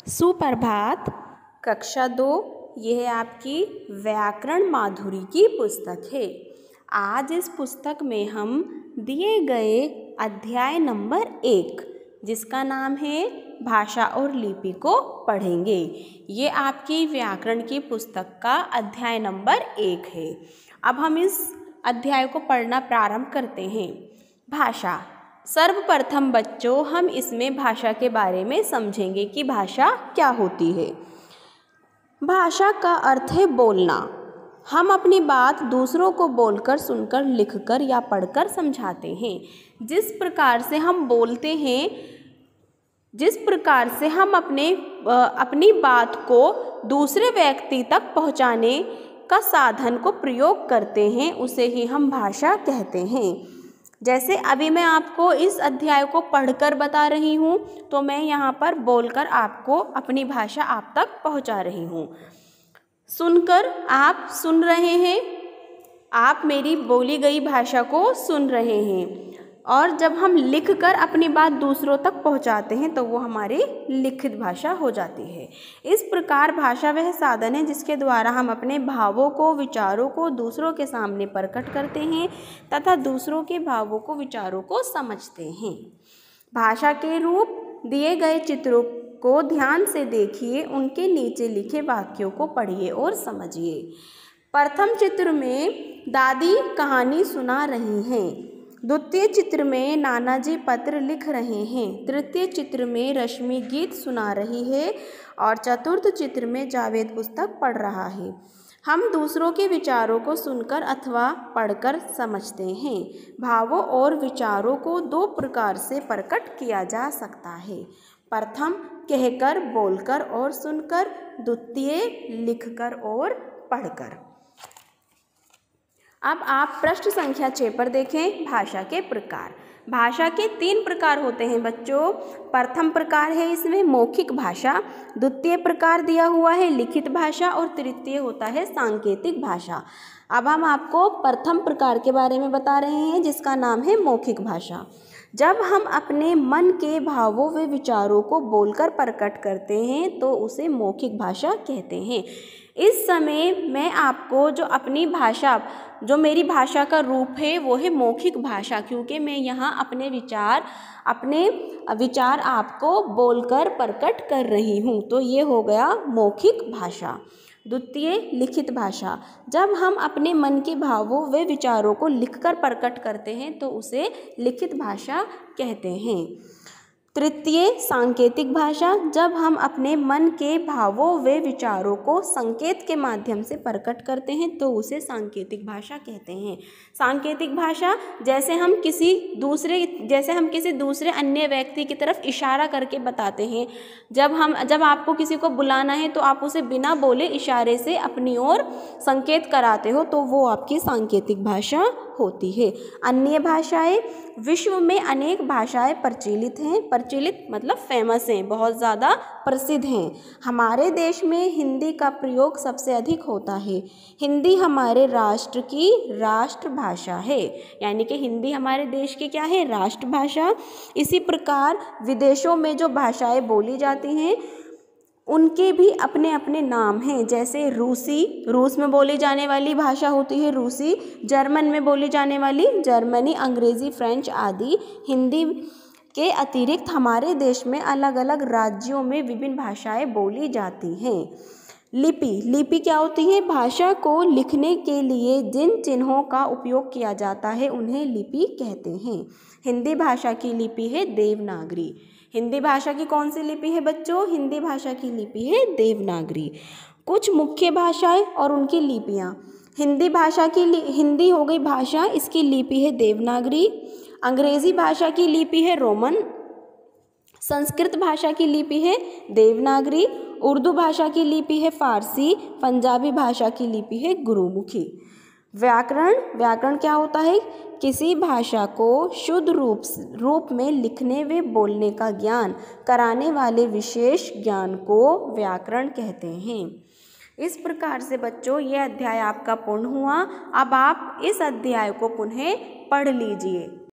सुप्रभात। कक्षा 2 यह है आपकी व्याकरण माधुरी की पुस्तक है। आज इस पुस्तक में हम दिए गए अध्याय नंबर 1 जिसका नाम है भाषा और लिपि को पढ़ेंगे। ये आपकी व्याकरण की पुस्तक का अध्याय नंबर 1 है। अब हम इस अध्याय को पढ़ना प्रारंभ करते हैं। भाषा। सर्वप्रथम बच्चों हम इसमें भाषा के बारे में समझेंगे कि भाषा क्या होती है। भाषा का अर्थ है बोलना। हम अपनी बात दूसरों को बोलकर, सुनकर, लिखकर या पढ़कर समझाते हैं। जिस प्रकार से हम बोलते हैं, जिस प्रकार से हम अपनी बात को दूसरे व्यक्ति तक पहुंचाने का साधन को प्रयोग करते हैं, उसे ही हम भाषा कहते हैं। जैसे अभी मैं आपको इस अध्याय को पढ़कर बता रही हूँ, तो मैं यहाँ पर बोलकर आपको अपनी भाषा आप तक पहुँचा रही हूँ। सुनकर आप सुन रहे हैं, आप मेरी बोली गई भाषा को सुन रहे हैं। और जब हम लिखकर अपनी बात दूसरों तक पहुँचाते हैं तो वो हमारी लिखित भाषा हो जाती है। इस प्रकार भाषा वह साधन है जिसके द्वारा हम अपने भावों को, विचारों को दूसरों के सामने प्रकट करते हैं तथा दूसरों के भावों को, विचारों को समझते हैं। भाषा के रूप दिए गए चित्रों को ध्यान से देखिए, उनके नीचे लिखे वाक्यों को पढ़िए और समझिए। प्रथम चित्र में दादी कहानी सुना रही हैं। द्वितीय चित्र में नानाजी पत्र लिख रहे हैं। तृतीय चित्र में रश्मि गीत सुना रही है और चतुर्थ चित्र में जावेद पुस्तक पढ़ रहा है। हम दूसरों के विचारों को सुनकर अथवा पढ़कर समझते हैं। भावों और विचारों को दो प्रकार से प्रकट किया जा सकता है। प्रथम कहकर, बोलकर और सुनकर, द्वितीय लिखकर और पढ़कर। अब आप पृष्ठ संख्या 6 पर देखें। भाषा के प्रकार। भाषा के 3 प्रकार होते हैं बच्चों। प्रथम प्रकार है इसमें मौखिक भाषा, द्वितीय प्रकार दिया हुआ है लिखित भाषा और तृतीय होता है सांकेतिक भाषा। अब हम आपको प्रथम प्रकार के बारे में बता रहे हैं जिसका नाम है मौखिक भाषा। जब हम अपने मन के भावों व विचारों को बोलकर प्रकट करते हैं तो उसे मौखिक भाषा कहते हैं। इस समय मैं आपको जो मेरी भाषा का रूप है वो है मौखिक भाषा, क्योंकि मैं यहाँ अपने विचार आपको बोलकर प्रकट कर रही हूँ, तो ये हो गया मौखिक भाषा। द्वितीय लिखित भाषा। जब हम अपने मन के भावों व विचारों को लिखकर प्रकट करते हैं तो उसे लिखित भाषा कहते हैं। तृतीय सांकेतिक भाषा। जब हम अपने मन के भावों व विचारों को संकेत के माध्यम से प्रकट करते हैं तो उसे सांकेतिक भाषा कहते हैं। सांकेतिक भाषा जैसे हम किसी दूसरे अन्य व्यक्ति की तरफ इशारा करके बताते हैं। जब आपको किसी को बुलाना है तो आप उसे बिना बोले इशारे से अपनी ओर संकेत कराते हो, तो वो आपकी सांकेतिक भाषा होती है। अन्य भाषाएं। विश्व में अनेक भाषाएं प्रचलित हैं। प्रचलित मतलब फेमस हैं, बहुत ज़्यादा प्रसिद्ध हैं। हमारे देश में हिंदी का प्रयोग सबसे अधिक होता है। हिंदी हमारे राष्ट्र की राष्ट्रभाषा है, यानी कि हिंदी हमारे देश की क्या है? राष्ट्रभाषा। इसी प्रकार विदेशों में जो भाषाएं बोली जाती हैं उनके भी अपने अपने नाम हैं। जैसे रूस में बोली जाने वाली भाषा होती है रूसी, जर्मन में बोली जाने वाली जर्मनी, अंग्रेज़ी, फ्रेंच आदि। हिंदी के अतिरिक्त हमारे देश में अलग अलग राज्यों में विभिन्न भाषाएं बोली जाती हैं। लिपि क्या होती है? भाषा को लिखने के लिए जिन चिन्हों का उपयोग किया जाता है उन्हें लिपि कहते हैं। हिंदी भाषा की लिपि है देवनागरी। हिंदी भाषा की कौन सी लिपि है बच्चों? हिंदी भाषा की लिपि है देवनागरी। कुछ मुख्य भाषाएं और उनकी लिपियाँ। हिंदी हो गई भाषा, इसकी लिपि है देवनागरी। अंग्रेज़ी भाषा की लिपि है रोमन। संस्कृत भाषा की लिपि है देवनागरी। उर्दू भाषा की लिपि है फारसी। पंजाबी भाषा की लिपि है गुरुमुखी। व्याकरण क्या होता है? किसी भाषा को शुद्ध रूप में लिखने व बोलने का ज्ञान कराने वाले विशेष ज्ञान को व्याकरण कहते हैं। इस प्रकार से बच्चों ये अध्याय आपका पूर्ण हुआ। अब आप इस अध्याय को पुनः पढ़ लीजिए।